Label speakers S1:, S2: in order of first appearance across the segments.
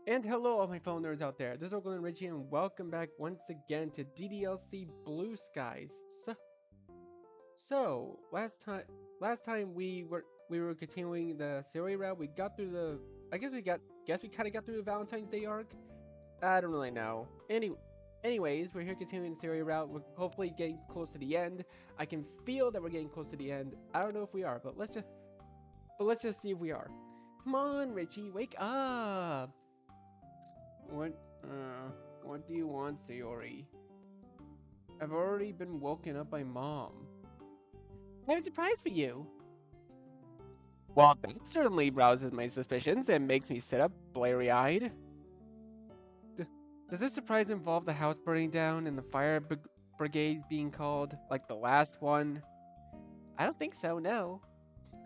S1: And hello, all my fellow nerds out there. This is Oakland Richie, and welcome back once again to DDLC Blue Skies. So last time we were continuing the Sayori route. We got through the. I guess we kind of got through the Valentine's Day arc. I don't really know. Anyways, we're here continuing the Sayori route. We're hopefully getting close to the end. I can feel that we're getting close to the end. I don't know if we are, but let's just see if we are. Come on, Richie, wake up. What, what do you want, Sayori? I've already been woken up by Mom. I have a surprise for you. Well, that certainly rouses my suspicions and makes me sit up, blary-eyed. Does this surprise involve the house burning down and the brigade being called, like the last one? I don't think so, no.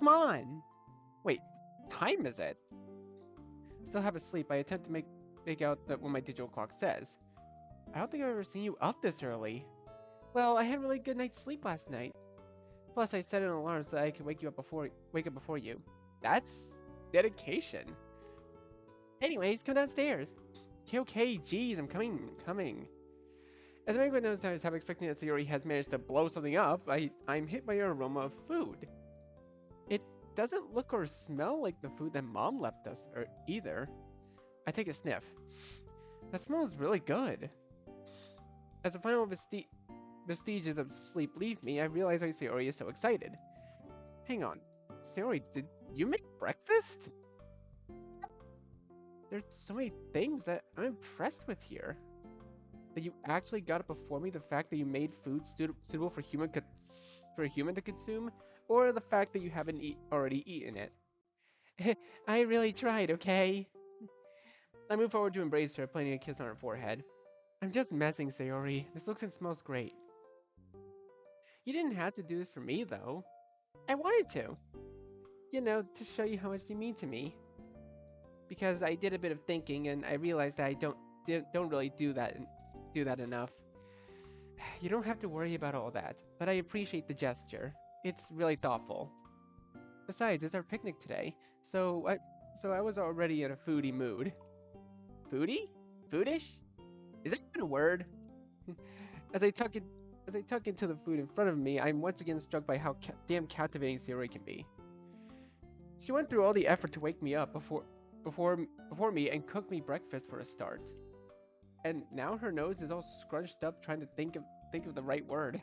S1: Come on! Wait, what time is it? Still half asleep, I attempt to make out that what my digital clock says. I don't think I've ever seen you up this early. Well, I had a really good night's sleep last night. Plus, I set an alarm so that I could wake up before you. That's dedication. Anyways, come downstairs. Okay, geez, I'm coming. As I make my nose down, I'm expecting that Sayori has managed to blow something up. I'm hit by an aroma of food. It doesn't look or smell like the food that Mom left us, or either. I take a sniff. That smells really good. As the final vestiges of sleep leave me, I realize why Sayori is so excited. Hang on, Sayori, did you make breakfast? There's so many things that I'm impressed with here. That you actually got it before me, the fact that you made food suitable for a human to consume, or the fact that you haven't already eaten it. I really tried, okay? I move forward to embrace her, planting a kiss on her forehead. I'm just messing, Sayori. This looks and smells great. You didn't have to do this for me, though. I wanted to. You know, to show you how much you mean to me. Because I did a bit of thinking, and I realized that I don't really do that enough. You don't have to worry about all that, but I appreciate the gesture. It's really thoughtful. Besides, it's our picnic today, so I was already in a foodie mood. Foodie? Foodish? Is that even a word? As I tuck into the food in front of me, I'm once again struck by how damn captivating Sayori can be. She went through all the effort to wake me up before me and cook me breakfast for a start. And now her nose is all scrunched up trying to think of the right word.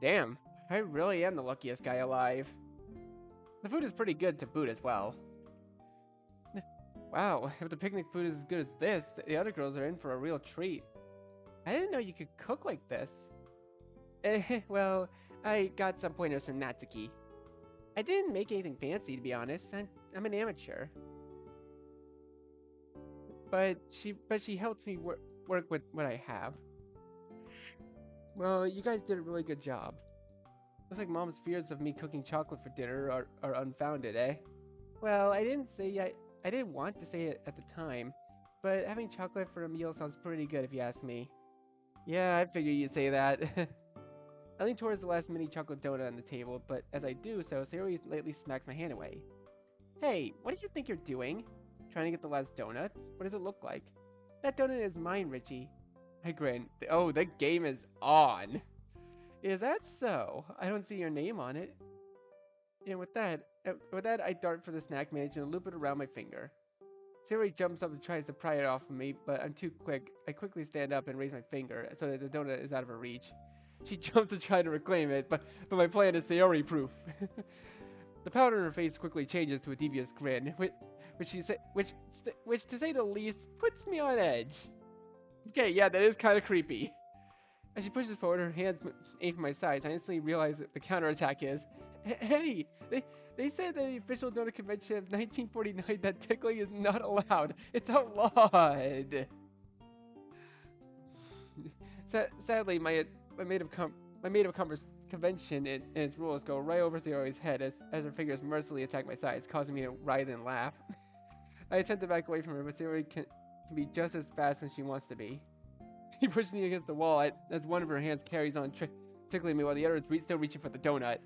S1: Damn, I really am the luckiest guy alive. The food is pretty good to boot as well. Wow, if the picnic food is as good as this, the other girls are in for a real treat. I didn't know you could cook like this. Well, I got some pointers from Natsuki. I didn't make anything fancy, to be honest. I'm an amateur. But she helped me work with what I have. Well, you guys did a really good job. Looks like Mom's fears of me cooking chocolate for dinner are unfounded, eh? Well, I didn't want to say it at the time, but having chocolate for a meal sounds pretty good if you ask me. Yeah, I figured you'd say that. I lean towards the last mini chocolate donut on the table, but as I do so, Sayori lately smacks my hand away. Hey, what do you think you're doing? Trying to get the last donut? What does it look like? That donut is mine, Richie. I grin. Oh, the game is on. Is that so? I don't see your name on it. And with that, I dart for the snack manage and loop it around my finger. Sayori jumps up and tries to pry it off of me, but I'm too quick. I quickly stand up and raise my finger so that the donut is out of her reach. She jumps to try to reclaim it, but my plan is Sayori proof. The pout on her face quickly changes to a devious grin, which to say the least puts me on edge. Okay, yeah, that is kind of creepy. As she pushes forward, her hands aim for my sides. I instantly realize that the counterattack is, hey, they said that the official donut convention of 1949 that tickling is not allowed. It's outlawed. Sadly, my made of convention and its rules go right over Sayori's head as her fingers mercilessly attack my sides, causing me to writhe and laugh. I attempt to back away from her, but Sayori can be just as fast when she wants to be. He pushes me against the wall as one of her hands carries on tickling me while the other is still reaching for the donut.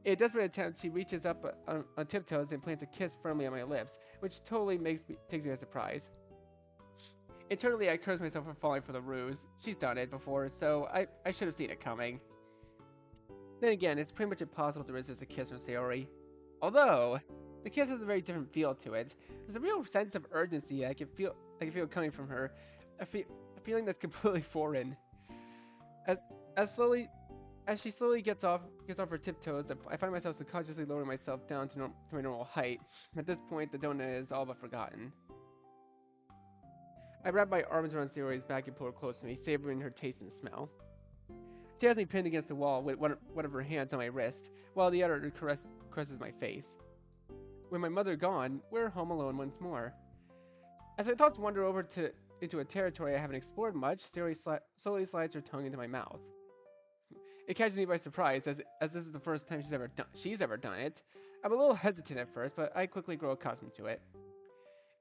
S1: In a desperate attempt, she reaches up on tiptoes and plants a kiss firmly on my lips, which totally takes me by surprise. Internally, I curse myself for falling for the ruse. She's done it before, so I should have seen it coming. Then again, it's pretty much impossible to resist a kiss from Sayori. Although, the kiss has a very different feel to it. There's a real sense of urgency I can feel coming from her, a feeling that's completely foreign. As as slowly as she slowly gets off her tiptoes, I find myself subconsciously lowering myself down to my normal height. At this point, the donut is all but forgotten. I wrap my arms around Sayori's back and pull her close to me, savoring her taste and smell. She has me pinned against the wall with one of her hands on my wrist, while the other caresses my face. With my mother gone, we're home alone once more. As my thoughts wander over into a territory I haven't explored much, Sayori slowly slides her tongue into my mouth. It catches me by surprise, as this is the first time she's ever done it. I'm a little hesitant at first, but I quickly grow accustomed to it.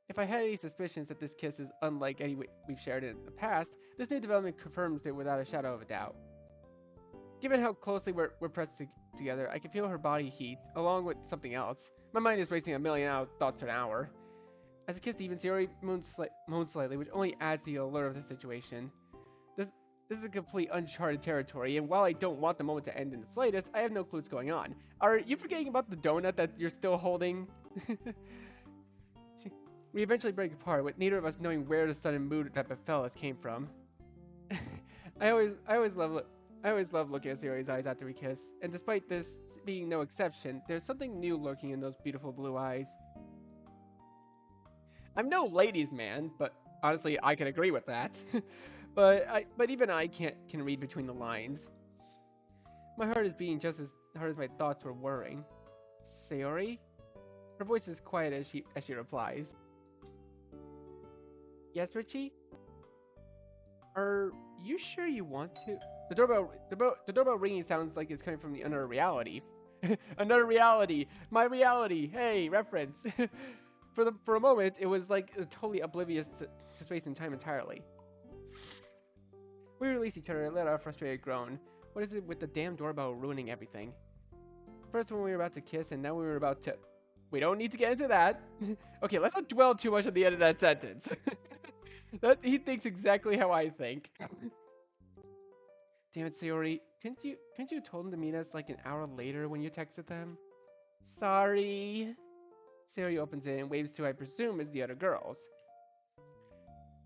S1: If I had any suspicions that this kiss is unlike any we've shared in the past, this new development confirms it without a shadow of a doubt. Given how closely we're pressed together, I can feel her body heat, along with something else. My mind is racing a million thoughts an hour. As the kiss deepens, Sayori moans slightly, which only adds to the allure of the situation. This is a complete uncharted territory, and while I don't want the moment to end in the slightest, I have no clue what's going on. Are you forgetting about the donut that you're still holding? We eventually break apart, with neither of us knowing where the sudden mood that befell us came from. I always love looking at Sayori's eyes after we kiss, and despite this being no exception, there's something new lurking in those beautiful blue eyes. I'm no ladies' man, but honestly, I can agree with that. but even I can read between the lines. My heart is beating just as hard as my thoughts were whirring. Sayori? Her voice is quiet as she replies. Yes, Richie? Are you sure you want to? The doorbell ringing sounds like it's coming from another reality. Another reality! My reality! Hey, reference! For a moment, it was like totally oblivious to space and time entirely. We released each other and let out a frustrated groan. What is it with the damn doorbell ruining everything? First when we were about to kiss, and now we were about to... We don't need to get into that. Okay, let's not dwell too much on the end of that sentence. He thinks exactly how I think. Damn it, Sayori. Couldn't you have told him to meet us like an hour later when you texted them? Sorry. Sayori opens it and waves to, I presume, is the other girls.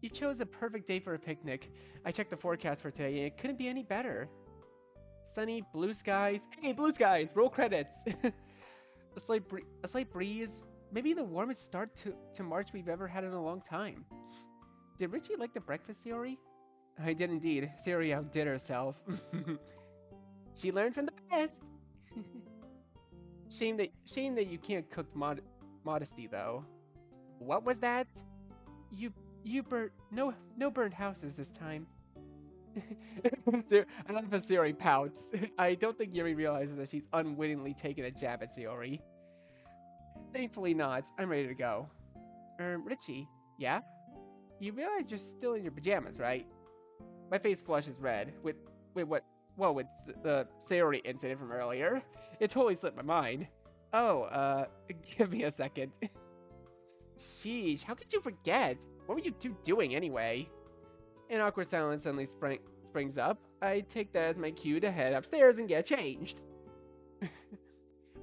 S1: You chose a perfect day for a picnic. I checked the forecast for today and it couldn't be any better. Sunny, blue skies. Hey, blue skies! Roll credits! A slight breeze. Maybe the warmest start to March we've ever had in a long time. Did Richie like the breakfast, Sayori? I did indeed. Sayori outdid herself. She learned from the best. Shame that you can't cook modesty though. What was that? You burnt no burnt houses this time. I love how Sayori pouts. I don't think Yuri realizes that she's unwittingly taken a jab at Sayori. Thankfully not. I'm ready to go. Richie, yeah? You realize you're still in your pajamas, right? My face flushes red with the Sayori incident from earlier. It totally slipped my mind. Oh, give me a second. Sheesh, how could you forget? What were you two doing anyway? An awkward silence suddenly springs up. I take that as my cue to head upstairs and get changed.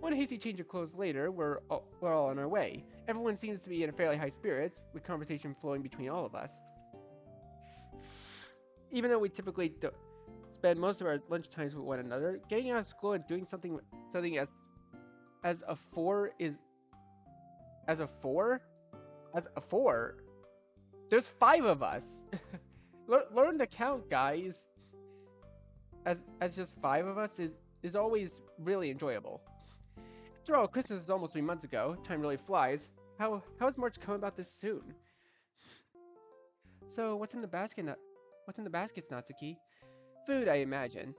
S1: One hasty change of clothes later, we're all on our way. Everyone seems to be in fairly high spirits, with conversation flowing between all of us. Even though we typically spend most of our lunch times with one another, getting out of school and doing something as a four. There's 5 of us. Learn to count, guys. As just 5 of us is always really enjoyable. After all, Christmas is almost 3 months ago. Time really flies. How has March come about this soon? So what's in the basket? What's in the baskets, Natsuki? Food, I imagine.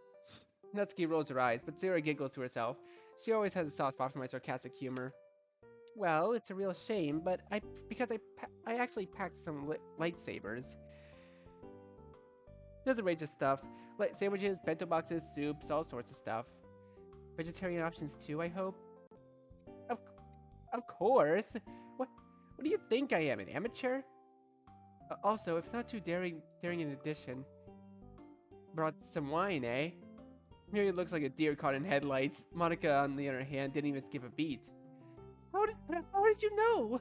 S1: Natsuki rolls her eyes, but Sayori giggles to herself. She always has a soft spot for my sarcastic humor. Well, it's a real shame, but because I actually packed some lightsabers. There's a range of stuff, like sandwiches, bento boxes, soups, all sorts of stuff. Vegetarian options too, I hope? Of, of course. What do you think I am, an amateur? Also, if not too daring in addition, brought some wine, eh? Mary looks like a deer caught in headlights. Monica, on the other hand, didn't even skip a beat. How did you know?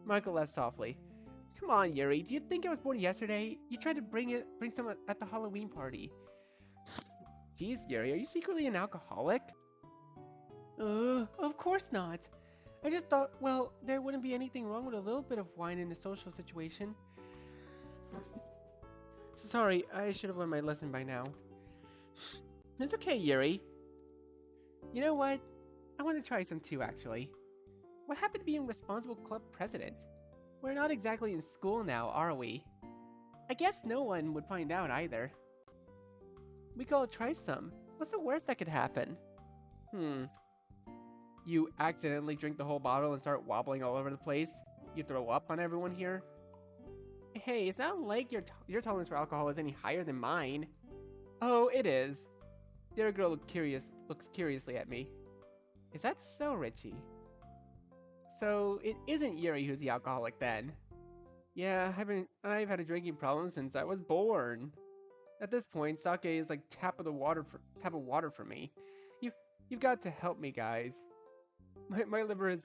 S1: Monica laughed softly. Come on, Yuri. Do you think I was born yesterday? You tried to bring someone at the Halloween party. Jeez, Yuri, are you secretly an alcoholic? Of course not. I just thought, well, there wouldn't be anything wrong with a little bit of wine in a social situation. Sorry, I should have learned my lesson by now. It's okay, Yuri. You know what? I want to try some too, actually. What happened to being responsible club president? We're not exactly in school now, are we? I guess no one would find out either. We could all try some. What's the worst that could happen? You accidentally drink the whole bottle and start wobbling all over the place? You throw up on everyone here? Hey, it's not like your tolerance for alcohol is any higher than mine. Oh, it is. The other girl looks curiously at me. Is that so, Richie? So it isn't Yuri who's the alcoholic then? Yeah, I've had a drinking problem since I was born. At this point, sake is like tap of water for me. You've got to help me, guys. My liver has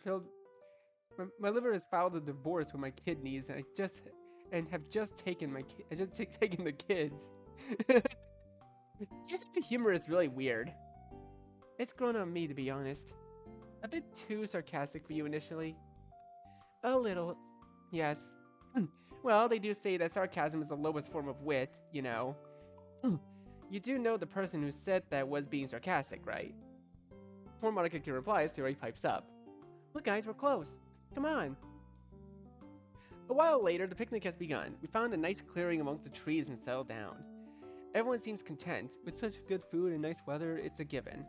S1: filed a divorce with my kidneys, and have just taken taken the kids. Your sense of humor is really weird. It's grown on me, to be honest. A bit too sarcastic for you initially. A little, yes. Well, they do say that sarcasm is the lowest form of wit, you know. You do know the person who said that was being sarcastic, right? Before Monica can reply, Sayori pipes up. Look guys, we're close. Come on. A while later, the picnic has begun. We found a nice clearing amongst the trees and settled down. Everyone seems content. With such good food and nice weather, it's a given.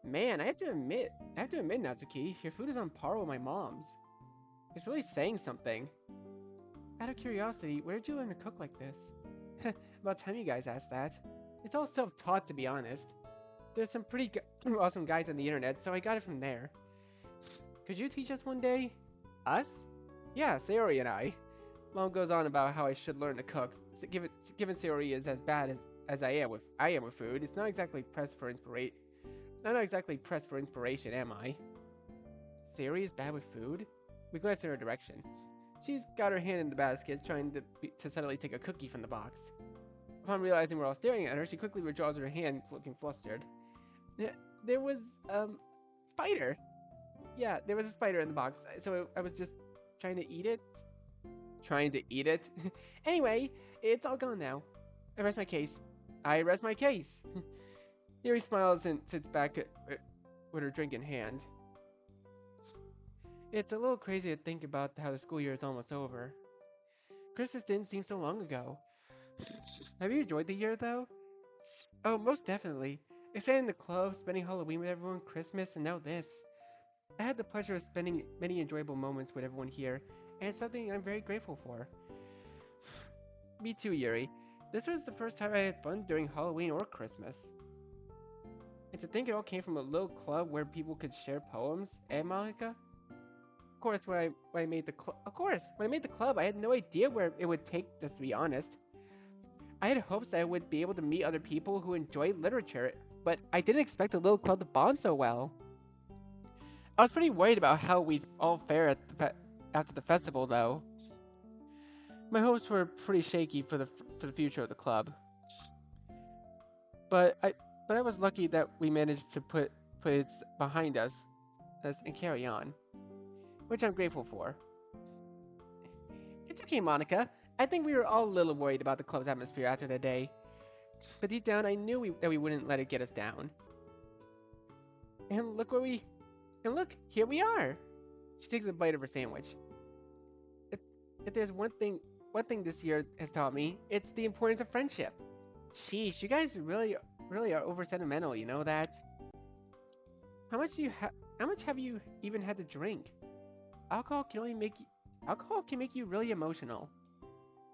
S1: Man, I have to admit, Natsuki, your food is on par with my mom's. It's really saying something. Out of curiosity, where did you learn to cook like this? About time you guys asked that. It's all self-taught, to be honest. There's some pretty awesome guides on the internet, so I got it from there. Could you teach us one day? Us? Yeah, Sayori and I. Mom goes on about how I should learn to cook. Given Sayori is as bad as I am with food, it's not exactly pressed for inspiration. I'm not exactly pressed for inspiration, am I? Sayori is bad with food? We glance in her direction. She's got her hand in the basket, trying to suddenly take a cookie from the box. Upon realizing we're all staring at her, she quickly withdraws her hand, looking flustered. There was, spider. Yeah, there was a spider in the box, so I was just trying to eat it. Trying to eat it? Anyway, it's all gone now. I rest my case. I rest my case. Yuri smiles and sits back with her drink in hand. It's a little crazy to think about how the school year is almost over. Christmas didn't seem so long ago. Have you enjoyed the year, though? Oh, most definitely. Expanding the club, spending Halloween with everyone, Christmas, and now this. I had the pleasure of spending many enjoyable moments with everyone here, and it's something I'm very grateful for. Me too, Yuri. This was the first time I had fun during Halloween or Christmas. And to think it all came from a little club where people could share poems, eh, Monica? Of course, when I made the club, I had no idea where it would take us, to be honest. I had hopes that I would be able to meet other people who enjoy literature, but I didn't expect a little club to bond so well. I was pretty worried about how we'd all fare after the festival, though. My hopes were pretty shaky for the future of the club. But I was lucky that we managed to put it behind us and carry on, which I'm grateful for. It's okay, Monica. I think we were all a little worried about the club's atmosphere after the day, but deep down I knew that we wouldn't let it get us down. And look, here we are. She takes a bite of her sandwich. If there's one thing this year has taught me, it's the importance of friendship. Sheesh, you guys really are over sentimental, you know that? How much have you even had to drink? Alcohol can make you really emotional.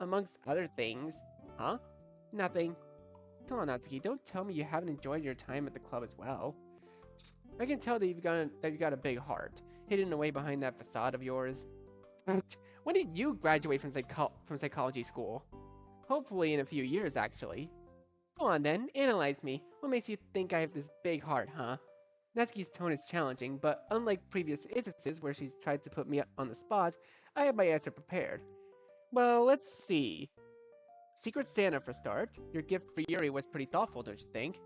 S1: Amongst other things. Huh? Nothing. Come on, Natsuki, don't tell me you haven't enjoyed your time at the club as well. I can tell that you've got a big heart hidden away behind that facade of yours. When did you graduate from psychology school? Hopefully in a few years, actually. Go on then, analyze me. What makes you think I have this big heart, huh? Natsuki's tone is challenging, but unlike previous instances where she's tried to put me on the spot, I have my answer prepared. Well, let's see. Secret Santa for start. Your gift for Yuri was pretty thoughtful, don't you think?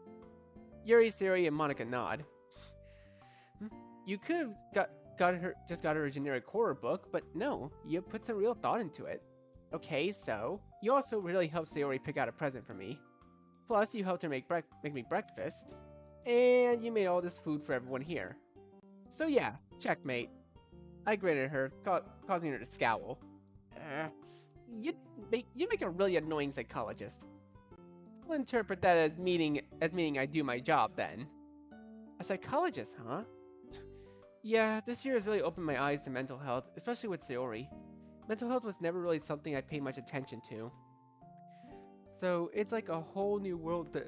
S1: Yuri, Sayori, and Monica nod. Hmm? You could have got her a generic horror book, but no, you put some real thought into it. Okay, so you also really helped Sayori pick out a present for me. Plus, you helped her make me breakfast, and you made all this food for everyone here. So yeah, checkmate. I grinned at her, causing her to scowl. Uh, you make a really annoying psychologist. I'll interpret that as meaning I do my job then. A psychologist, huh? Yeah, this year has really opened my eyes to mental health, especially with Sayori. Mental health was never really something I paid much attention to. So it's like a whole new world that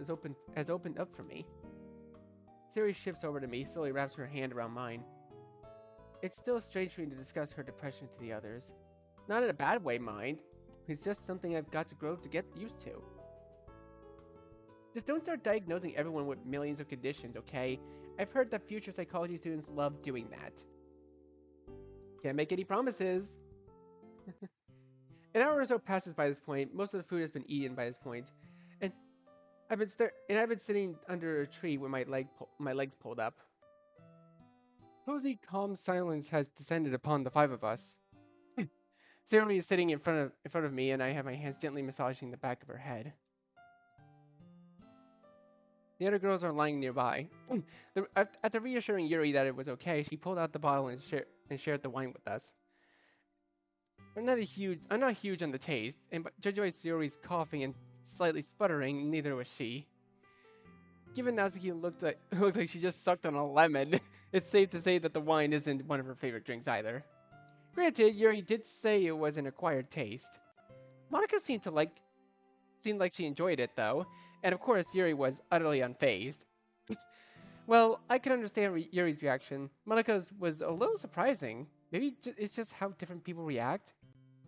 S1: has opened up for me. Sayori shifts over to me, slowly wraps her hand around mine. It's still strange for me to discuss her depression to the others. Not in a bad way, mind. It's just something I've got to grow to get used to. Just don't start diagnosing everyone with millions of conditions, okay? I've heard that future psychology students love doing that. Can't make any promises. An hour or so passes by this point. Most of the food has been eaten by this point, and I've been sitting under a tree with my legs pulled up. Cozy, calm silence has descended upon the five of us. Sayori is sitting in front of me, and I have my hands gently massaging the back of her head. The other girls are lying nearby. After reassuring Yuri that it was okay, she pulled out the bottle and shared the wine with us. I'm not huge on the taste, and judging by Sayori's coughing and slightly sputtering, neither was she. Given Natsuki looked like she just sucked on a lemon, it's safe to say that the wine isn't one of her favorite drinks either. Granted, Yuri did say it was an acquired taste. Monica seemed like she enjoyed it though, and of course Yuri was utterly unfazed. Well, I can understand Yuri's reaction. Monica's was a little surprising. Maybe it's just how different people react.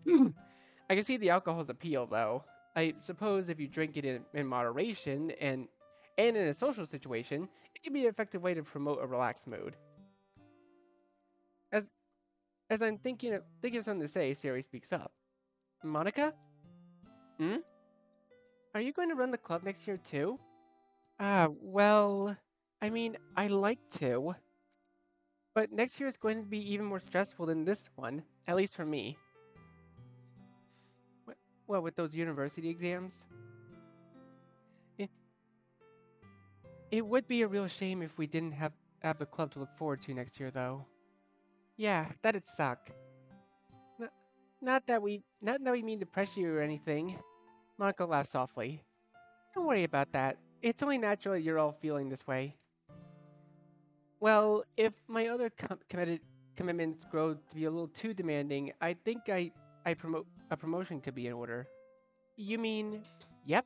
S1: I can see the alcohol's appeal, though. I suppose if you drink it in moderation and in a social situation, it can be an effective way to promote a relaxed mood. As as I'm thinking of something to say, Siri speaks up. Monica, hmm? Are you going to run the club next year too? Well, I mean, I like to, but next year is going to be even more stressful than this one, at least for me. What with those university exams? It, it would be a real shame if we didn't have the club to look forward to next year, though. Yeah, that'd suck. N- not that we mean to pressure you or anything. Monica laughed softly. Don't worry about that. It's only natural you're all feeling this way. Well, if my other commitments grow to be a little too demanding, I think a promotion could be in order. You mean? Yep.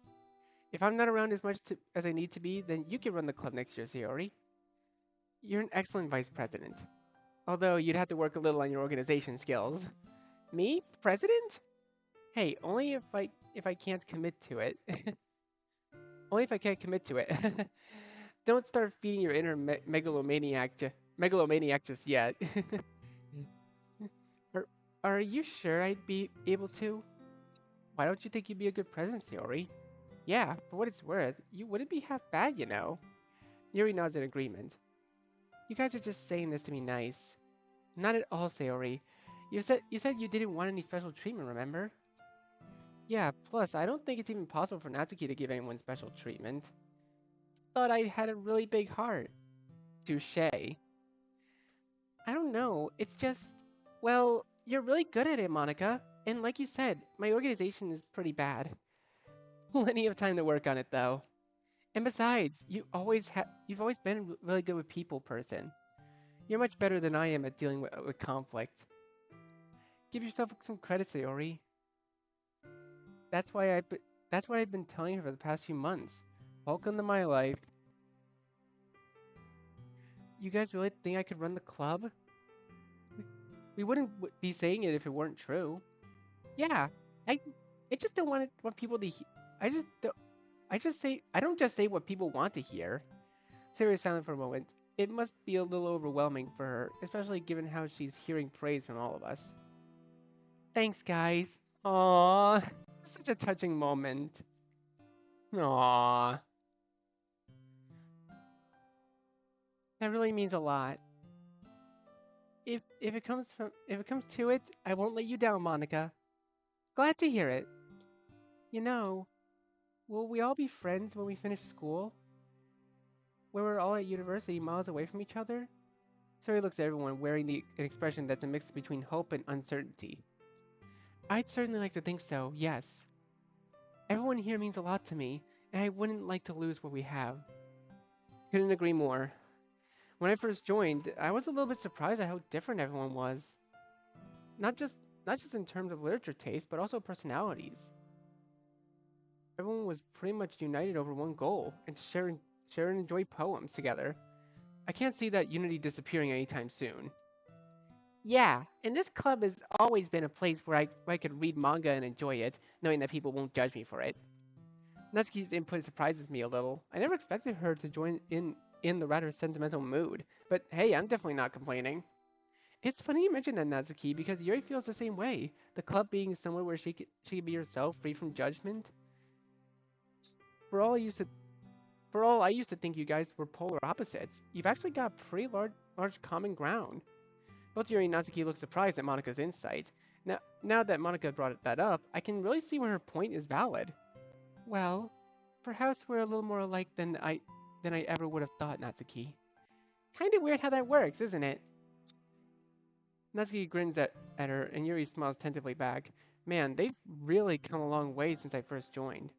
S1: If I'm not around as I need to be, then you can run the club next year, Sayori. You're an excellent vice president. Although you'd have to work a little on your organization skills. Me? President? Hey, only if I can't commit to it. Only if I can't commit to it. Don't start feeding your inner megalomaniac just yet. are, are you sure I'd be able to? Why don't you think you'd be a good president, Sayori? Yeah, for what it's worth, you wouldn't be half bad, you know. Yuri nods in agreement. You guys are just saying this to be nice. Not at all, Sayori. You said you didn't want any special treatment, remember? Yeah, plus I don't think it's even possible for Natsuki to give anyone special treatment. Thought I had a really big heart. Touche. I don't know, it's just... Well, you're really good at it, Monica. And like you said, my organization is pretty bad. Plenty of time to work on it, though. And besides, you've always been a really good with people person. You're much better than I am at dealing with conflict. Give yourself some credit, Sayori. That's why that's what I've been telling her for the past few months. Welcome to my life. You guys really think I could run the club? We we wouldn't be saying it if it weren't true. Yeah, I I just don't want people to. I just don't. I don't just say what people want to hear. Sarah is silent for a moment. It must be a little overwhelming for her, especially given how she's hearing praise from all of us. Thanks, guys. Aww, such a touching moment. Aww, that really means a lot. If it comes to it, I won't let you down, Monica. Glad to hear it. You know, will we all be friends when we finish school? When we're all at university miles away from each other? Suri looks at everyone wearing an expression that's a mix between hope and uncertainty. I'd certainly like to think so, yes. Everyone here means a lot to me, and I wouldn't like to lose what we have. Couldn't agree more. When I first joined, I was a little bit surprised at how different everyone was. Not just not just in terms of literature taste, but also personalities. Everyone was pretty much united over one goal and share and enjoy poems together. I can't see that unity disappearing anytime soon. Yeah, and this club has always been a place where I could read manga and enjoy it, knowing that people won't judge me for it. Natsuki's input surprises me a little. I never expected her to join in the rather sentimental mood, but hey, I'm definitely not complaining. It's funny you mention that, Natsuki, because Yuri feels the same way. The club being somewhere where she could be herself, free from judgment. For all I used to for all I used to think you guys were polar opposites, you've actually got pretty large common ground. Both Yuri and Natsuki look surprised at Monika's insight. Now that Monika brought that up, I can really see where her point is valid. Well, perhaps we're a little more alike than I ever would have thought, Natsuki. Kinda weird how that works, isn't it? Natsuki grins at her, and Yuri smiles tentatively back. Man, they've really come a long way since I first joined.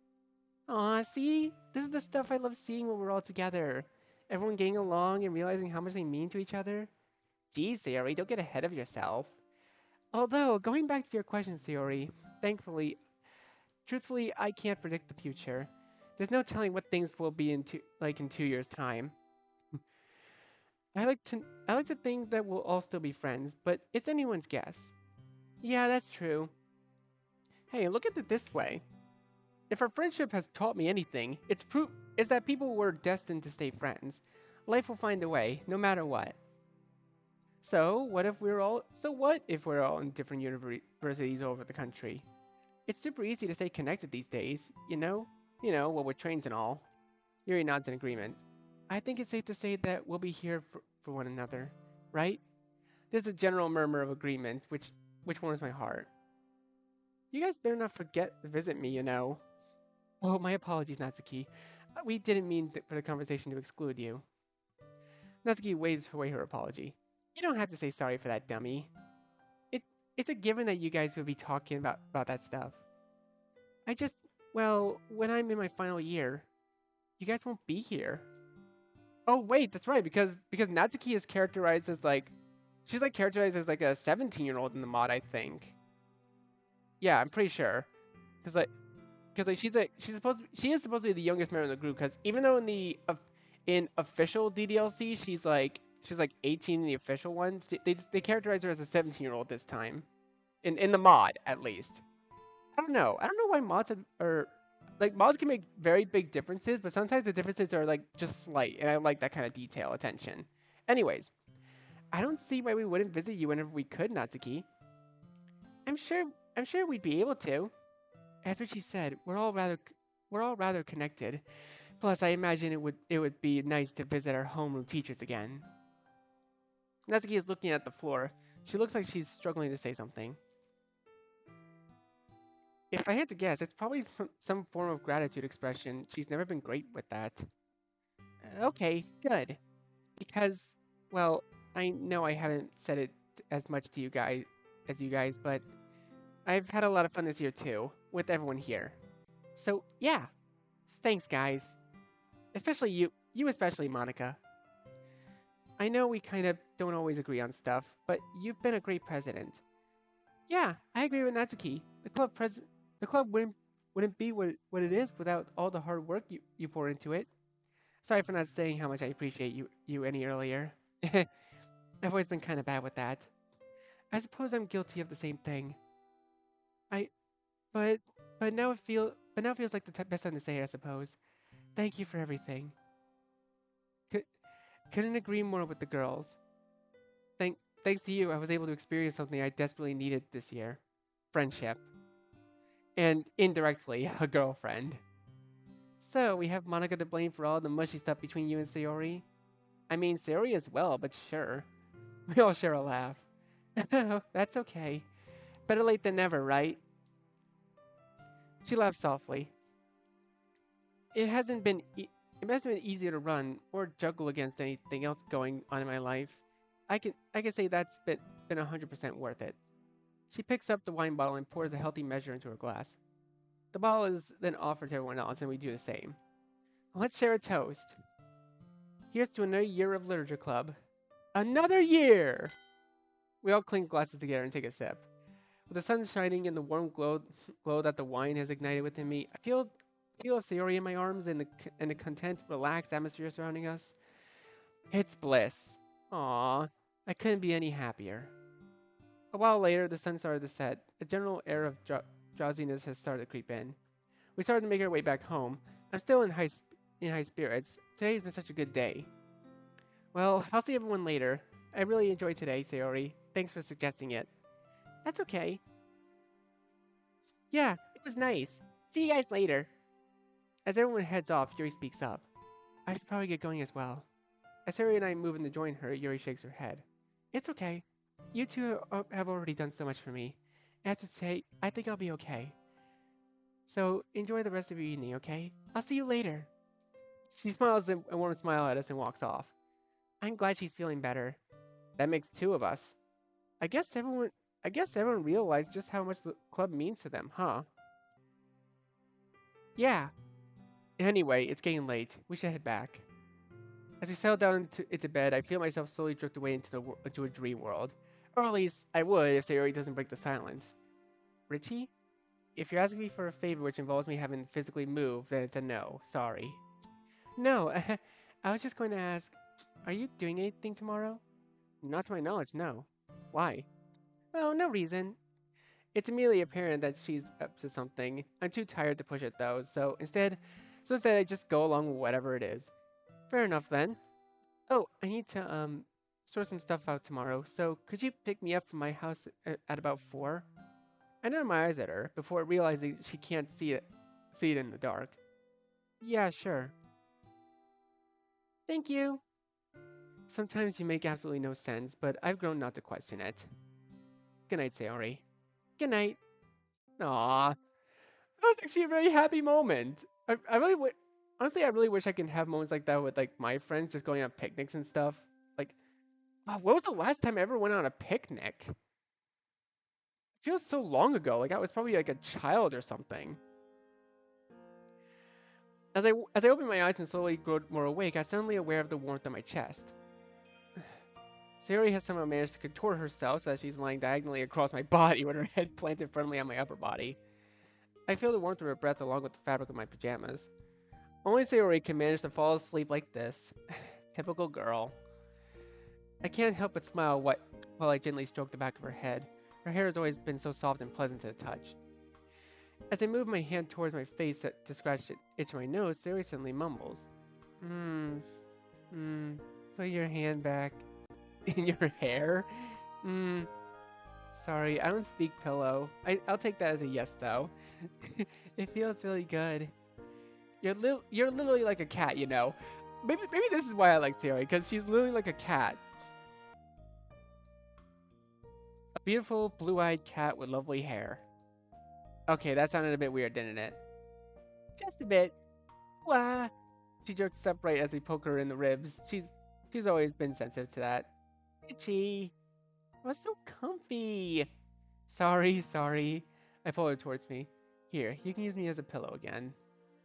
S1: Aw, see? This is the stuff I love seeing when we're all together. Everyone getting along and realizing how much they mean to each other. Geez, Sayori, don't get ahead of yourself. Although, going back to your question, Sayori, truthfully, I can't predict the future. There's no telling what things will be like in 2 years' time. I like to think that we'll all still be friends, but it's anyone's guess. Yeah, that's true. Hey, look at it this way. If our friendship has taught me anything, it's proof is that people were destined to stay friends. Life will find a way, no matter what. So what if we're all in different universities all over the country? It's super easy to stay connected these days, you know? Well, with trains and all. Yuri nods in agreement. I think it's safe to say that we'll be here for one another, right? There's a general murmur of agreement, which warms my heart. You guys better not forget to visit me, you know. Oh, my apologies, Natsuki. We didn't mean for the conversation to exclude you. Natsuki waves away her apology. You don't have to say sorry for that, dummy. It, it's a given that you guys will be talking about that stuff. I just, well, when I'm in my final year, you guys won't be here. Oh wait, that's right, because Natsuki is characterized as like, she's like characterized as like a 17-year-old in the mod, I think. Yeah, I'm pretty sure. Because like she is supposed to be the youngest member of the group. Because even though in official DDLC she's like 18 in the official ones, they characterize her as a 17-year-old this time, in the mod at least. I don't know. I don't know why are like mods can make very big differences, but sometimes the differences are like just slight, and I like that kind of detail attention. Anyways, I don't see why we wouldn't visit you whenever we could, Natsuki. I'm sure I'm sure we'd be able to. As what she said, we're all rather connected. Plus, I imagine it would be nice to visit our homeroom teachers again. Natsuki is looking at the floor. She looks like she's struggling to say something. If I had to guess, it's probably some form of gratitude expression. She's never been great with that. Okay, good. Because, well, I know I haven't said it as much to you guys as you guys, but I've had a lot of fun this year too, with everyone here. So, yeah, thanks, guys. Especially you especially, Monica. I know we kind of don't always agree on stuff, but you've been a great president. Yeah, I agree with Natsuki. The club wouldn't be what it is without all the hard work you pour into it. Sorry for not saying how much I appreciate you any earlier. I've always been kind of bad with that. I suppose I'm guilty of the same thing. I, but, but now feels like the best time to say it, I suppose. Thank you for everything. C- couldn't agree more with the girls. Thanks to you, I was able to experience something I desperately needed this year. Friendship. And indirectly, a girlfriend. So, we have Monica to blame for all the mushy stuff between you and Sayori? I mean, Sayori as well, but sure. We all share a laugh. That's okay. Better late than never, right? She laughed softly. It hasn't been it hasn't been easier to run or juggle against anything else going on in my life. I can say that's been 100% worth it. She picks up the wine bottle and pours a healthy measure into her glass. The bottle is then offered to everyone else, and we do the same. Let's share a toast. Here's to another year of literature club. Another year! We all clink glasses together and take a sip. With the sun shining and the warm glow that the wine has ignited within me, I feel Sayori in my arms and the content, relaxed atmosphere surrounding us. It's bliss. Aww, I couldn't be any happier. A while later, the sun started to set. A general air of drowsiness has started to creep in. We started to make our way back home. I'm still in high spirits. Today's been such a good day. Well, I'll see everyone later. I really enjoyed today, Sayori. Thanks for suggesting it. That's okay. Yeah, it was nice. See you guys later. As everyone heads off, Yuri speaks up. I should probably get going as well. As Sayori and I move in to join her, Yuri shakes her head. It's okay. You two have already done so much for me. I have to say, I think I'll be okay. So enjoy the rest of your evening, okay? I'll see you later. She smiles a warm smile at us and walks off. I'm glad she's feeling better. That makes two of us. I guess everyone I guess everyone realized just how much the club means to them, huh? Yeah. Anyway, it's getting late. We should head back. As we settle down into bed, I feel myself slowly drift away into a dream world. Or at least I would if Sayori doesn't break the silence. Richie? If you're asking me for a favor which involves me having to physically move, then it's a no. Sorry. No, I was just going to ask, are you doing anything tomorrow? Not to my knowledge, no. Why? Oh, no reason. It's immediately apparent that she's up to something. I'm too tired to push it though, so instead I just go along with whatever it is. Fair enough then. Oh, I need to sort some stuff out tomorrow, so could you pick me up from my house at about 4? I narrow my eyes at her before realizing she can't see it in the dark. Yeah, sure. Thank you. Sometimes you make absolutely no sense, but I've grown not to question it. Good night, Sayori. Good night. Aww. That was actually a very happy moment. I really would. Honestly, I really wish I could have moments like that with like my friends, just going on picnics and stuff. Like, wow, when was the last time I ever went on a picnic? It feels so long ago. Like I was probably like a child or something. As I opened my eyes and slowly grew more awake, I was suddenly aware of the warmth on my chest. Sayori has somehow managed to contort herself so that she's lying diagonally across my body with her head planted firmly on my upper body. I feel the warmth of her breath along with the fabric of my pajamas. Only Sayori can manage to fall asleep like this. Typical girl. I can't help but smile while I gently stroke the back of her head. Her hair has always been so soft and pleasant to the touch. As I move my hand towards my face to scratch itch my nose, Sayori suddenly mumbles. Put your hand back in your hair? Sorry, I don't speak pillow. I'll take that as a yes, though. It feels really good. You're literally like a cat, you know. Maybe this is why I like Sayori, because she's literally like a cat. A beautiful blue-eyed cat with lovely hair. Okay, that sounded a bit weird, didn't it? Just a bit. Wah. She jerks upright as I poke her in the ribs. She's always been sensitive to that. Itchy. Oh, it's so comfy. Sorry. I pull her towards me. Here, you can use me as a pillow again.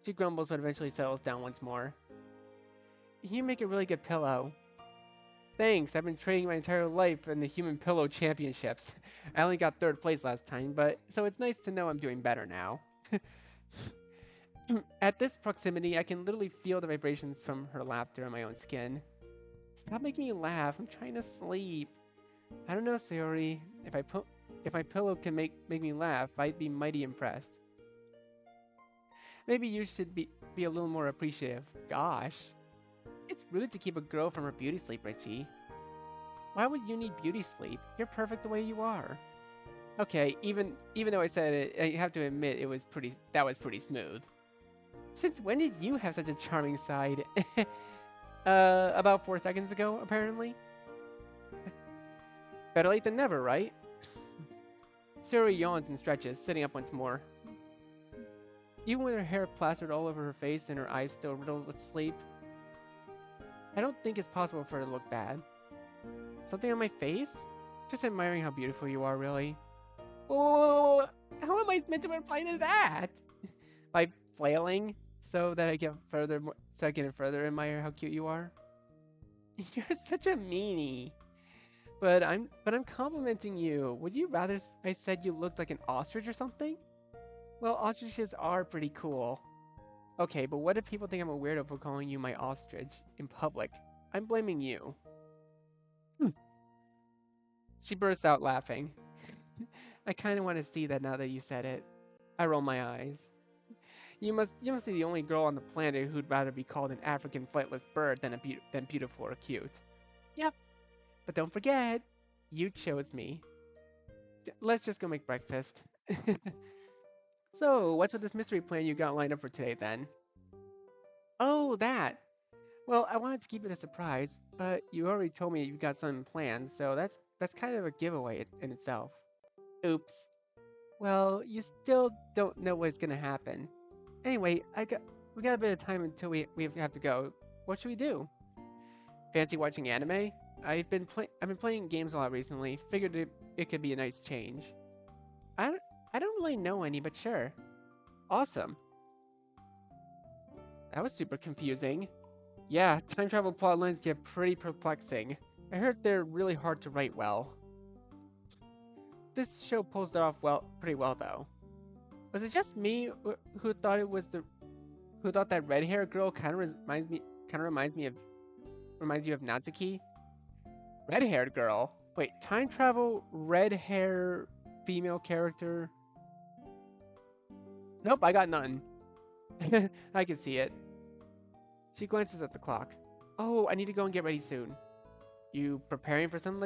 S1: She grumbles but eventually settles down once more. You make a really good pillow. Thanks, I've been training my entire life in the Human Pillow Championships. I only got 3rd place last time, but so it's nice to know I'm doing better now. At this proximity, I can literally feel the vibrations from her laughter on my own skin. Stop making me laugh. I'm trying to sleep. I don't know, Sayori. If my pillow can make me laugh, I'd be mighty impressed. Maybe you should be a little more appreciative. Gosh. It's rude to keep a girl from her beauty sleep, Richie. Why would you need beauty sleep? You're perfect the way you are. Okay, even though I said it, I have to admit that was pretty smooth. Since when did you have such a charming side? About 4 seconds ago, apparently. Better late than never, right? Sayori yawns and stretches, sitting up once more. Even with her hair plastered all over her face and her eyes still riddled with sleep, I don't think it's possible for her to look bad. Something on my face? Just admiring how beautiful you are, really. Oh, how am I meant to reply to that? By flailing so that I can further admire how cute you are. You're such a meanie. But I'm complimenting you. Would you rather I said you looked like an ostrich or something? Well, ostriches are pretty cool. Okay, but what if people think I'm a weirdo for calling you my ostrich in public? I'm blaming you. She bursts out laughing. I kind of want to see that now that you said it. I roll my eyes. You must be the only girl on the planet who'd rather be called an African flightless bird than beautiful or cute. Yep. But don't forget, you chose me. Let's just go make breakfast. So, what's with this mystery plan you got lined up for today then? Oh, that. Well, I wanted to keep it a surprise, but you already told me you've got something planned, so that's kind of a giveaway in itself. Oops. Well, you still don't know what's gonna happen. Anyway, we got a bit of time until we have to go. What should we do? Fancy watching anime? I've been playing games a lot recently. Figured it could be a nice change. I don't really know any, but sure. Awesome. That was super confusing. Yeah, time travel plot lines get pretty perplexing. I heard they're really hard to write well. This show pulls it off pretty well though. Was it just me who thought that red-haired girl kind of reminds you of Natsuki? Red-haired girl? Wait, time travel, red hair, female character? Nope, I got none. I can see it. She glances at the clock. Oh, I need to go and get ready soon. You preparing something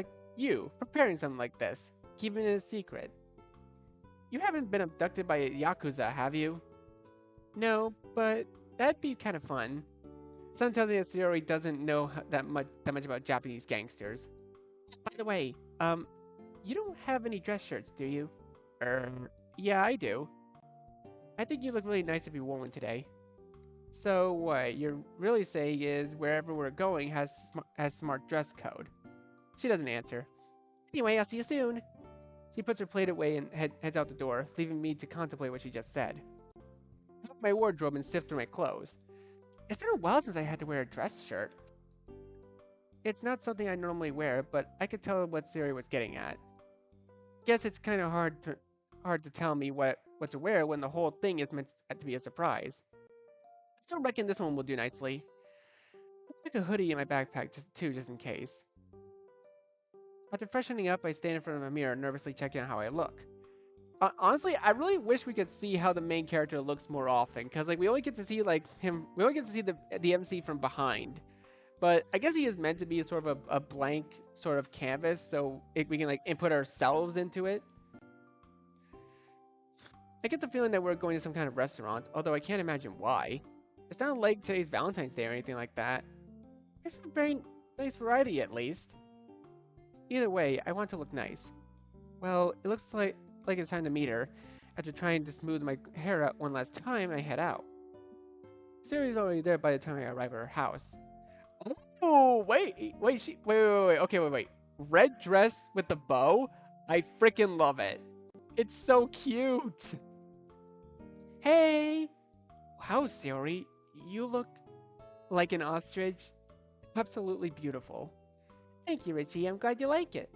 S1: like this? Keeping it a secret? You haven't been abducted by a Yakuza, have you? No, but that'd be kind of fun. Some tells me that Sayori doesn't know that much about Japanese gangsters. By the way, you don't have any dress shirts, do you? Yeah, I do. I think you look really nice if you wore one today. So what you're really saying is wherever we're going has smart dress code. She doesn't answer. Anyway, I'll see you soon. She puts her plate away and heads out the door, leaving me to contemplate what she just said. I open my wardrobe and sift through my clothes. It's been a while since I had to wear a dress shirt. It's not something I normally wear, but I could tell what Sayori was getting at. Guess it's kind of hard to tell me what to wear when the whole thing is meant to be a surprise. I still reckon this one will do nicely. I'll stick a hoodie in my backpack just in case. After freshening up, I stand in front of a mirror, nervously checking out how I look. Honestly, I really wish we could see how the main character looks more often, because like we only get to see the MC from behind. But I guess he is meant to be sort of a blank sort of canvas, so we can like input ourselves into it. I get the feeling that we're going to some kind of restaurant, although I can't imagine why. It's not like today's Valentine's Day or anything like that. It's a very nice variety at least. Either way, I want to look nice. Well, it looks like it's time to meet her. After trying to smooth my hair out one last time, I head out. Sayori's already there by the time I arrive at her house. Oh, wait. Okay, wait. Red dress with the bow? I freaking love it. It's so cute. Hey! Wow, Sayori, you look like an ostrich. Absolutely beautiful. Thank you, Richie. I'm glad you like it.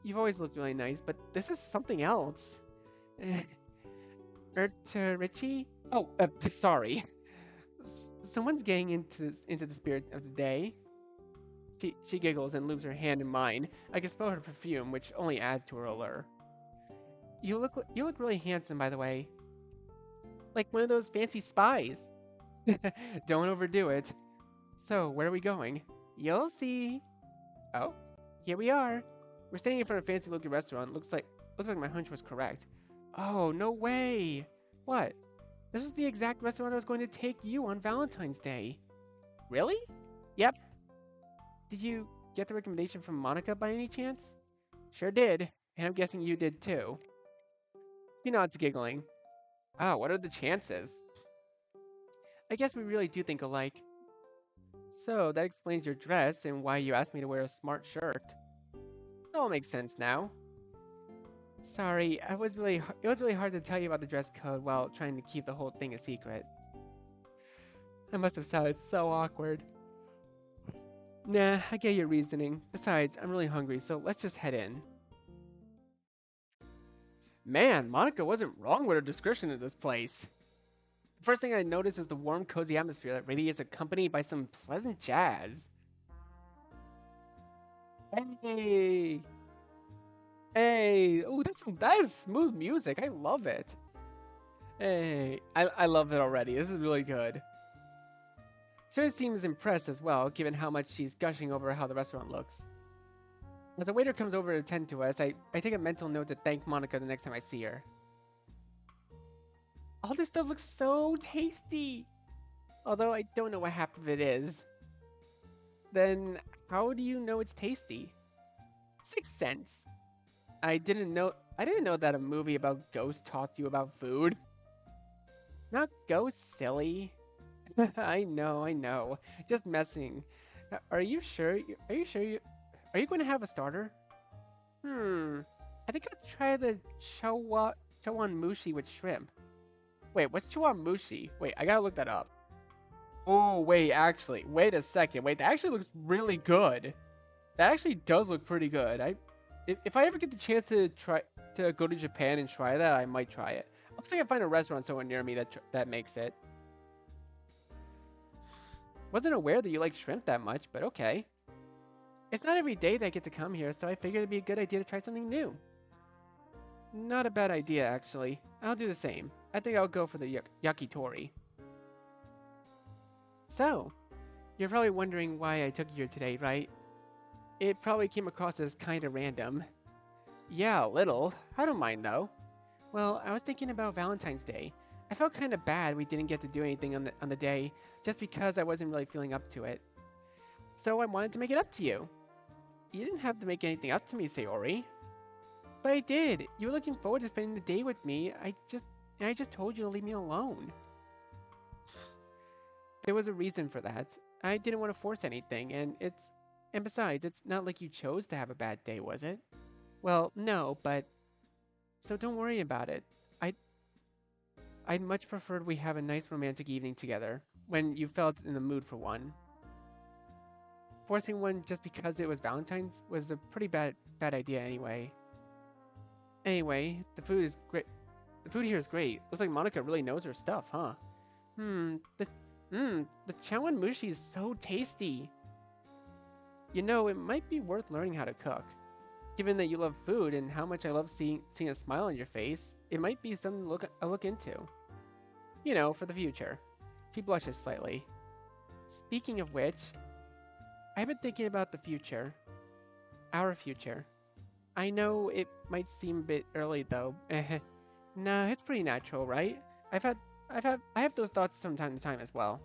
S1: You've always looked really nice, but this is something else. Richie? Oh, sorry. Someone's getting into the spirit of the day. She giggles and loops her hand in mine. I can smell her perfume, which only adds to her allure. You look really handsome, by the way. Like one of those fancy spies. Don't overdo it. So, where are we going? You'll see. Oh, here we are. We're standing in front of a fancy-looking restaurant. Looks like my hunch was correct. Oh, no way. What? This is the exact restaurant I was going to take you on Valentine's Day. Really? Yep. Did you get the recommendation from Monica by any chance? Sure did, and I'm guessing you did too. She nods, giggling. Oh, what are the chances? I guess we really do think alike. So, that explains your dress and why you asked me to wear a smart shirt. It all makes sense now. Sorry, it was really hard to tell you about the dress code while trying to keep the whole thing a secret. I must have sounded so awkward. Nah, I get your reasoning. Besides, I'm really hungry, so let's just head in. Man, Monica wasn't wrong with her description of this place. The first thing I notice is the warm, cozy atmosphere that radiates accompanied by some pleasant jazz. Hey! Hey! Oh, that is smooth music. I love it. Hey, I love it already. This is really good. Sarah seems impressed as well, given how much she's gushing over how the restaurant looks. As the waiter comes over to attend to us, I take a mental note to thank Monica the next time I see her. All this stuff looks so tasty! Although I don't know what half of it is. Then, how do you know it's tasty? 6 cents. I didn't know that a movie about ghosts taught you about food. Not ghosts, silly. I know. Just messing. Are you sure? Are you going to have a starter? I think I'll try the chawanmushi with shrimp. Wait, what's chawanmushi? Wait, I gotta look that up. Oh, wait a second. Wait, that actually looks really good. That actually does look pretty good. If I ever get the chance to go to Japan and try that, I might try it. I'll see if I can find a restaurant somewhere near me that makes it. Wasn't aware that you like shrimp that much, but okay. It's not every day that I get to come here, so I figured it'd be a good idea to try something new. Not a bad idea, actually. I'll do the same. I think I'll go for the yakitori. So, you're probably wondering why I took you here today, right? It probably came across as kinda random. Yeah, a little. I don't mind though. Well, I was thinking about Valentine's Day. I felt kinda bad we didn't get to do anything on the day, just because I wasn't really feeling up to it. So I wanted to make it up to you. You didn't have to make anything up to me, Sayori. But I did. You were looking forward to spending the day with me. I just told you to leave me alone. There was a reason for that. I didn't want to force anything, and besides, it's not like you chose to have a bad day, was it? Well, no, but so don't worry about it. I'd much preferred we have a nice romantic evening together when you felt in the mood for one. Forcing one just because it was Valentine's was a pretty bad idea anyway. Anyway, the food is great. The food here is great. Looks like Monica really knows her stuff, huh? The chawanmushi is so tasty. You know, it might be worth learning how to cook. Given that you love food and how much I love seeing a smile on your face, it might be something to look into. You know, for the future. She blushes slightly. Speaking of which, I've been thinking about the future. Our future. I know it might seem a bit early though. Nah, it's pretty natural, right? I have those thoughts from time to time as well.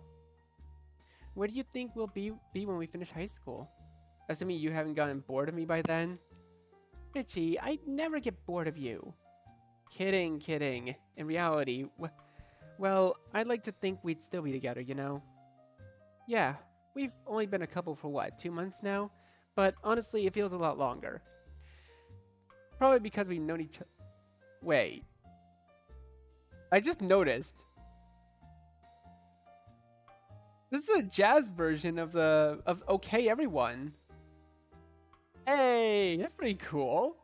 S1: Where do you think we'll be when we finish high school? Assuming you haven't gotten bored of me by then? Richie, I'd never get bored of you. Kidding. In reality, well, I'd like to think we'd still be together, you know? Yeah, we've only been a couple for what, 2 months now? But honestly, it feels a lot longer. Probably because we've known each other. Wait. I just noticed. This is a jazz version of Okay Everyone. Hey, that's pretty cool.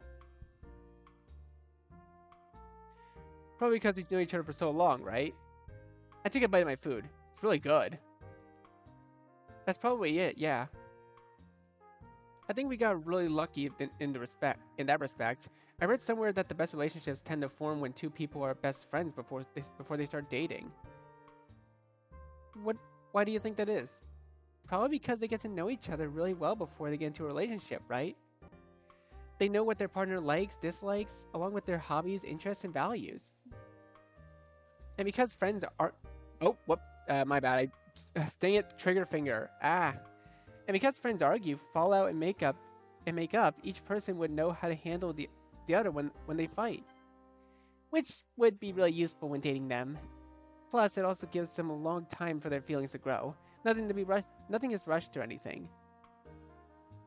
S1: Probably because we've known each other for so long, right? I take a bite of my food. It's really good. That's probably it, yeah. I think we got really lucky in that respect. I read somewhere that the best relationships tend to form when two people are best friends before they start dating. What? Why do you think that is? Probably because they get to know each other really well before they get into a relationship, right? They know what their partner likes, dislikes, along with their hobbies, interests, and values. And because friends are, oh, whoop, my bad. Dang it, trigger finger. Ah. And because friends argue, fall out, and make up, each person would know how to handle the other when they fight, which would be really useful when dating them. Plus, it also gives them a long time for their feelings to grow. Nothing is rushed or anything.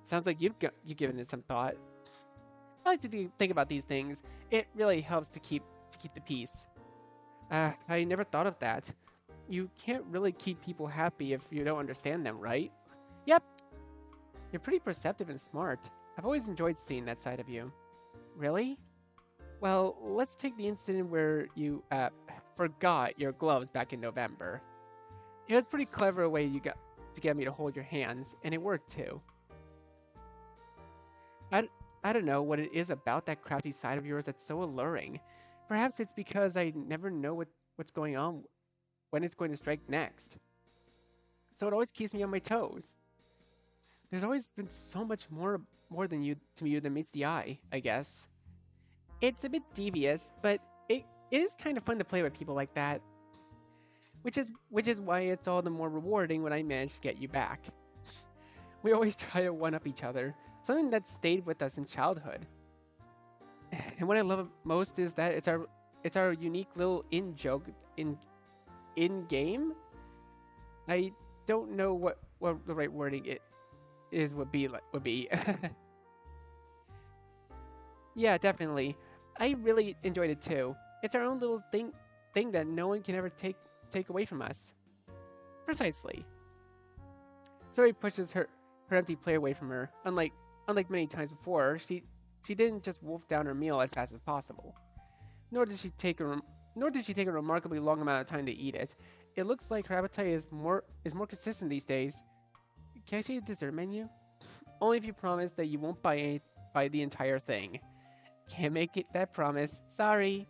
S1: Sounds like you've given it some thought. I like to think about these things. It really helps to keep the peace. I never thought of that. You can't really keep people happy if you don't understand them, right? Yep, you're pretty perceptive and smart. I've always enjoyed seeing that side of you. Really? Well, let's take the incident where you forgot your gloves back in November. It was a pretty clever way you got to get me to hold your hands, and it worked too. I, I don't know what it is about that crafty side of yours that's so alluring. Perhaps it's because I never know what's going on when it's going to strike next. So it always keeps me on my toes. There's always been so much more than you to you than meets the eye, I guess. It's a bit devious, but it is kind of fun to play with people like that, which is why it's all the more rewarding when I manage to get you back. We always try to one up each other, something that stayed with us in childhood. And what I love most is that it's our unique little in joke in game. I don't know what the right wording it is would be. Yeah, definitely. I really enjoyed it too. It's our own little thing that no one can ever take away from us. Precisely. Sori pushes her empty plate away from her. Unlike many times before, she didn't just wolf down her meal as fast as possible. Nor did she take a remarkably long amount of time to eat it. It looks like her appetite is more consistent these days. Can I see the dessert menu? Only if you promise that you won't buy the entire thing. Can't make it that promise. Sorry.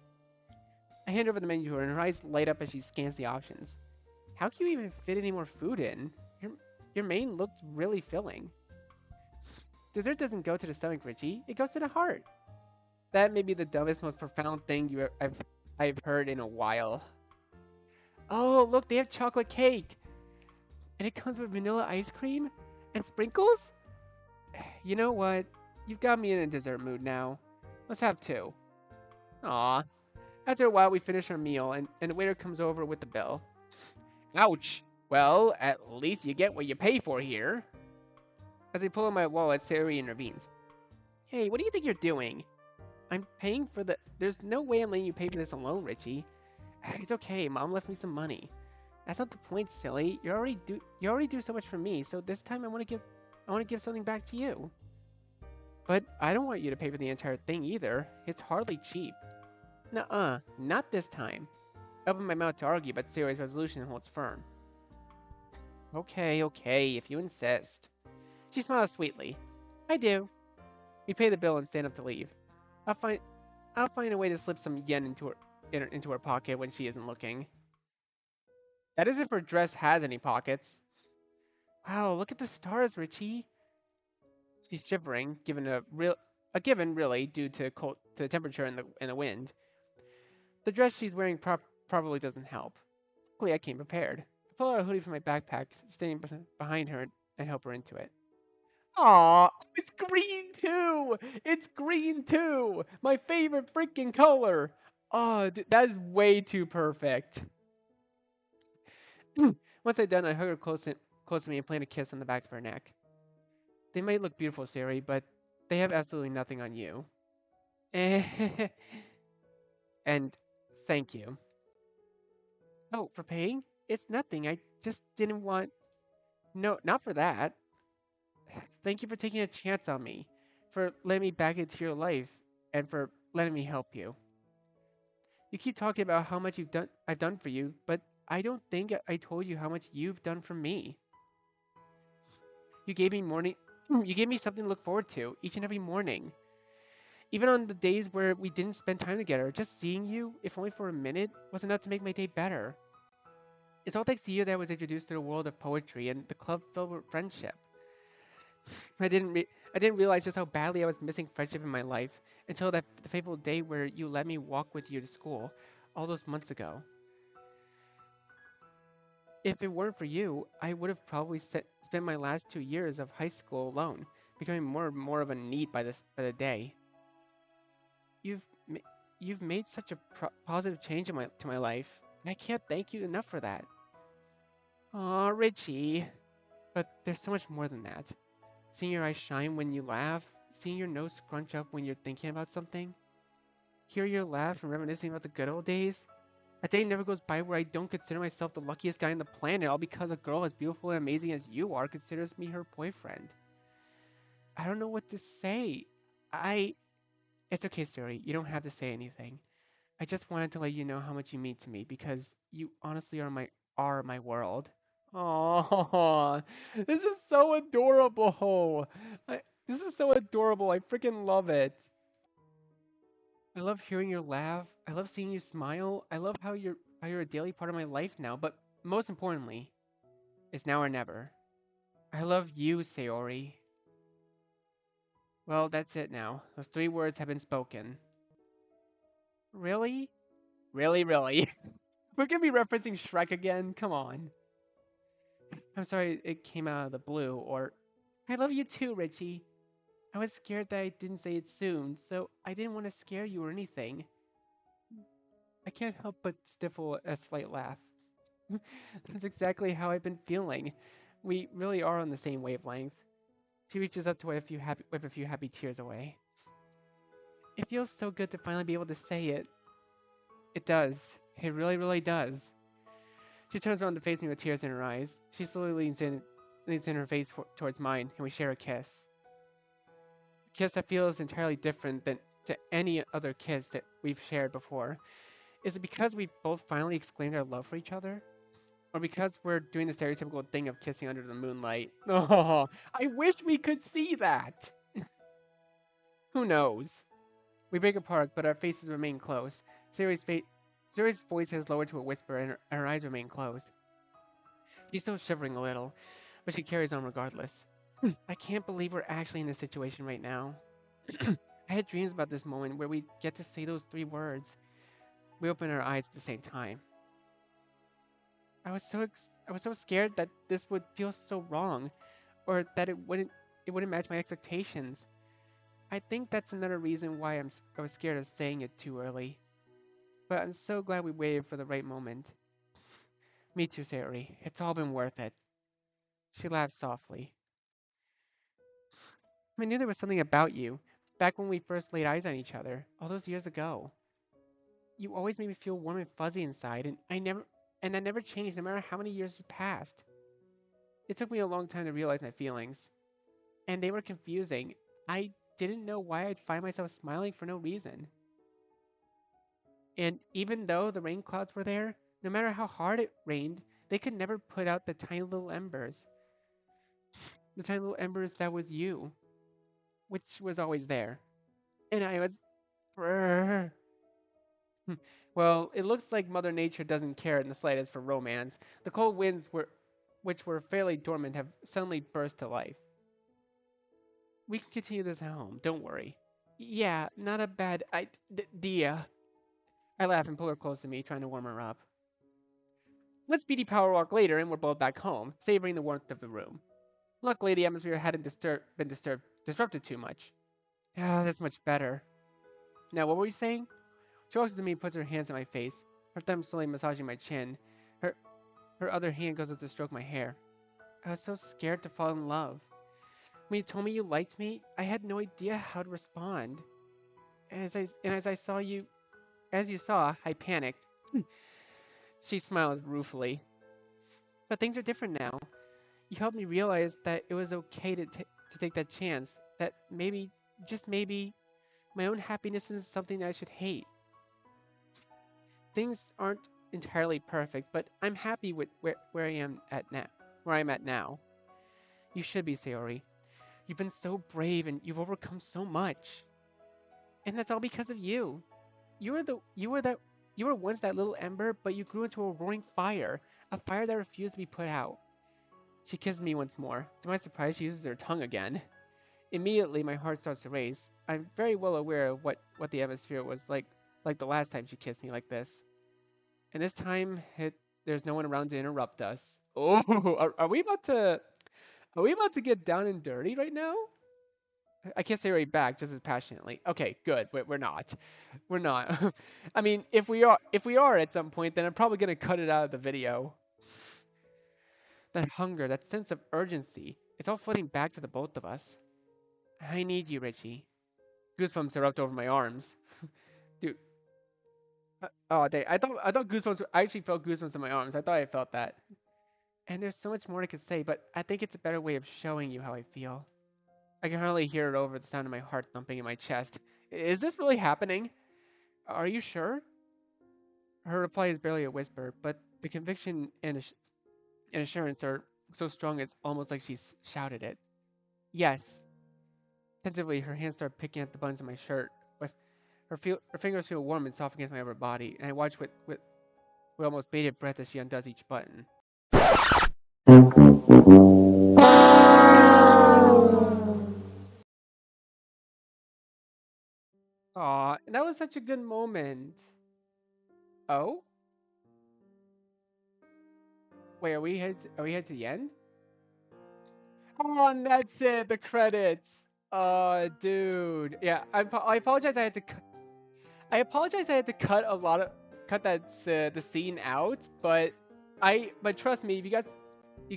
S1: I hand over the menu to her and her eyes light up as she scans the options. How can you even fit any more food in? Your main looked really filling. Dessert doesn't go to the stomach, Richie. It goes to the heart. That may be the dumbest, most profound thing I've heard in a while. Oh, look, they have chocolate cake. And it comes with vanilla ice cream and sprinkles? You know what? You've got me in a dessert mood now. Let's have two. Aw. After a while, we finish our meal, and the waiter comes over with the bill. Ouch! Well, at least you get what you pay for here. As I pull out my wallet, Sayori intervenes. Hey, what do you think you're doing? I'm paying for the. There's no way I'm letting you pay for this alone, Richie. It's okay. Mom left me some money. That's not the point, silly. You already do so much for me. So this time I want to give something back to you. But I don't want you to pay for the entire thing either. It's hardly cheap. Nuh-uh, not this time. I open my mouth to argue, but Sayori's resolution holds firm. Okay, if you insist. She smiles sweetly. I do. We pay the bill and stand up to leave. I'll find I'll find a way to slip some yen into her pocket when she isn't looking. That isn't if her dress has any pockets. Wow, look at the stars, Richie. She's shivering, a given really due to to the temperature and the wind. The dress she's wearing probably doesn't help. Luckily, I came prepared. I pull out a hoodie from my backpack, standing behind her, and help her into it. Aw, it's green too! It's green too! My favorite freaking color! Oh, that is way too perfect. Once I'm done, I hug her close to me and plant a kiss on the back of her neck. They might look beautiful, Sari, but they have absolutely nothing on you. And thank you. Oh, for paying? It's nothing. I just didn't want. No, not for that. Thank you for taking a chance on me, for letting me back into your life, and for letting me help you. You keep talking about how much I've done for you, but I don't think I told you how much you've done for me. You gave me morning You gave me something to look forward to each and every morning. Even on the days where we didn't spend time together, just seeing you, if only for a minute, was enough to make my day better. It's all thanks to you that I was introduced to the world of poetry and the club filled with friendship. I didn't realize just how badly I was missing friendship in my life until that the fateful day where you let me walk with you to school all those months ago. If it weren't for you, I would have probably spent my last 2 years of high school alone, becoming more and more of a need by the day. You've ma- you've made such a positive change in my life, and I can't thank you enough for that. Aw, Richie. But there's so much more than that. Seeing your eyes shine when you laugh, seeing your nose scrunch up when you're thinking about something, hear your laugh and reminiscing about the good old days. A day never goes by where I don't consider myself the luckiest guy on the planet, all because a girl as beautiful and amazing as you are considers me her boyfriend. I don't know what to say. I. It's okay, Sayori. You don't have to say anything. I just wanted to let you know how much you mean to me because you honestly are my world. Oh, this is so adorable. This is so adorable. I freaking love it. I love hearing your laugh. I love seeing you smile. I love how you're a daily part of my life now, but most importantly, it's now or never. I love you, Sayori. Well, that's it now. Those 3 words have been spoken. Really? Really? We're gonna be referencing Shrek again? Come on. I'm sorry it came out of the blue, or I love you too, Richie. I was scared that I didn't say it soon, so I didn't want to scare you or anything. I can't help but stifle a slight laugh. That's exactly how I've been feeling. We really are on the same wavelength. She reaches up to wipe a few happy tears away. It feels so good to finally be able to say it. It does. It really does. She turns around to face me with tears in her eyes. She slowly leans in her face towards mine, and we share a kiss. A kiss that feels entirely different than to any other kiss that we've shared before. Is it because we both finally exclaimed our love for each other? Or because we're doing the stereotypical thing of kissing under the moonlight? Oh, I wish we could see that! Who knows? We break apart, but our faces remain close. Sayori's voice has lowered to a whisper, and her eyes remain closed. She's still shivering a little, but she carries on regardless. I can't believe we're actually in this situation right now. I had dreams about this moment where we get to say those 3 words. We open our eyes at the same time. I was so scared that this would feel so wrong, or that it wouldn't match my expectations. I think that's another reason why I was scared of saying it too early. But I'm so glad we waited for the right moment. Me too, Sayori. It's all been worth it. She laughed softly. I knew there was something about you, back when we first laid eyes on each other, all those years ago. You always made me feel warm and fuzzy inside, and that never changed no matter how many years have passed. It took me a long time to realize my feelings, and they were confusing. I didn't know why I'd find myself smiling for no reason. And even though the rain clouds were there, no matter how hard it rained, they could never put out the tiny little embers. The tiny little embers that was you, which was always there. And I was. Brrr. Well, it looks like Mother Nature doesn't care in the slightest for romance. The cold winds which were fairly dormant, have suddenly burst to life. We can continue this at home, don't worry. Yeah, not a bad idea. I laugh and pull her close to me, trying to warm her up. Let's speedy power walk later, and we're both back home, savoring the warmth of the room. Luckily, the atmosphere hadn't disrupted too much. Ah, that's much better. Now, what were you saying? She walks to me and puts her hands on my face, her thumb slowly massaging my chin. Her Her other hand goes up to stroke my hair. I was so scared to fall in love. When you told me you liked me, I had no idea how to respond. As I saw you, as you saw, I panicked. She smiled ruefully. But things are different now. You helped me realize that it was okay to take that chance. That maybe, just maybe, my own happiness isn't something that I should hate. Things aren't entirely perfect, but I'm happy with where I'm at now. You should be, Sayori. You've been so brave and you've overcome so much. And that's all because of you. You were once that little ember, but you grew into a roaring fire. A fire that refused to be put out. She kissed me once more. To my surprise, she uses her tongue again. Immediately, my heart starts to race. I'm very well aware of what the atmosphere was like the last time she kissed me like this. And this time, there's no one around to interrupt us. Oh, are we about to get down and dirty right now? I can't say right back just as passionately. Okay, good. We're not. We're not. I mean, if we are at some point, then I'm probably gonna cut it out of the video. That hunger, that sense of urgency, it's all flooding back to the both of us. I need you, Richie. Goosebumps erupt over my arms. Dude. Oh, dang. I thought goosebumps. I actually felt goosebumps in my arms. I thought I felt that. And there's so much more I could say, but I think it's a better way of showing you how I feel. I can hardly hear it over the sound of my heart thumping in my chest. Is this really happening? Are you sure? Her reply is barely a whisper, but the conviction and assurance are so strong it's almost like she's shouted it. Yes. Tentatively, her hands start picking at the buttons of my shirt. Her fingers feel warm and soft against my upper body, and I watch with almost bated breath as she undoes each button. Aw, that was such a good moment. Oh? Wait, are we headed to the end? Oh, and that's it, the credits. Dude. Yeah, I apologize I had to cut the scene out, but trust me, if you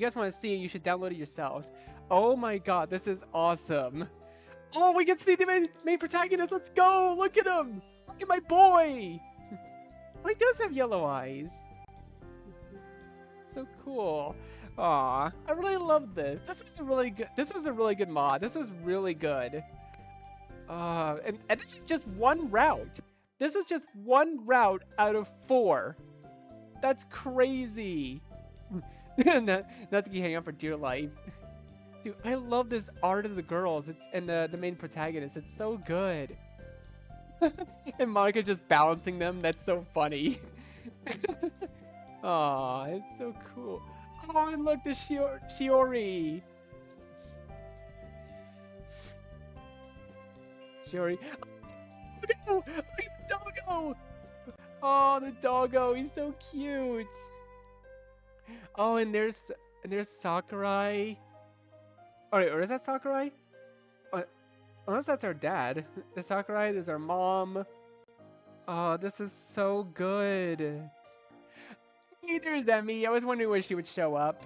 S1: guys want to see it, you should download it yourselves. Oh my god, this is awesome. Oh, we can see the main protagonist. Let's go. Look at him. Look at my boy. Oh, he does have yellow eyes. So cool. Aw, I really love this. This was a really good mod. This was really good. And this is just one route. This is just one route out of 4. That's crazy. Natsuki hang on for dear life. Dude, I love this art of the girls. And the main protagonist. It's so good. And Monica just balancing them. That's so funny. Aw, it's so cool. Oh, and look, the Sayori. Sayori. Oh, no! Look at the doggo! Oh, the doggo. He's so cute. Oh, and there's Sakurai. Oh, wait, or is that Sakurai? Unless that's our dad. There's Sakurai, there's our mom. Oh, this is so good. Hey, there's Emmy. I was wondering where she would show up.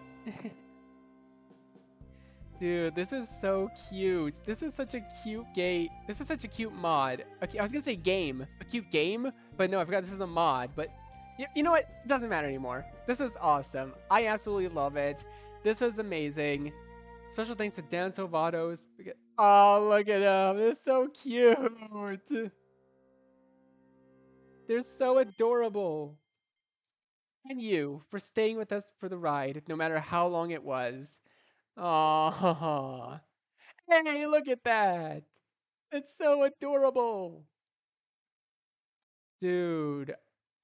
S1: Dude, this is so cute. This is such a cute game. This is such a cute mod. Okay, I was gonna say game. A cute game? But no, I forgot this is a mod. But you know what? It doesn't matter anymore. This is awesome. I absolutely love it. This was amazing. Special thanks to Dan Salvados. Oh, look at them. They're so cute. They're so adorable. And you for staying with us for the ride, no matter how long it was. Aww. Hey, look at that. It's so adorable. Dude.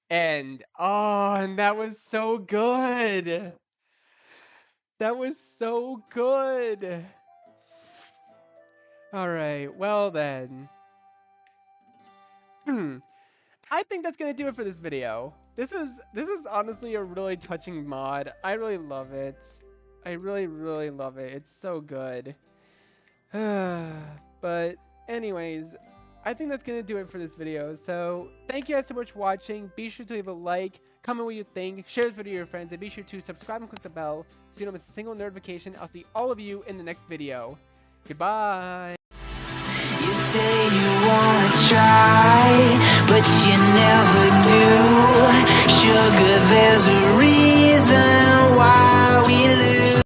S1: And that was so good. That was so good. All right, well then. I think that's gonna do it for this video. This is honestly a really touching mod. I really love it. I really, really love it. It's so good. But anyways, I think that's gonna do it for this video. So thank you guys so much for watching. Be sure to leave a like, comment what you think, share this video with your friends, and be sure to subscribe and click the bell so you don't miss a single notification. I'll see all of you in the next video. Goodbye.
S2: You say you wanna try, but you never do. Sugar, there's a reason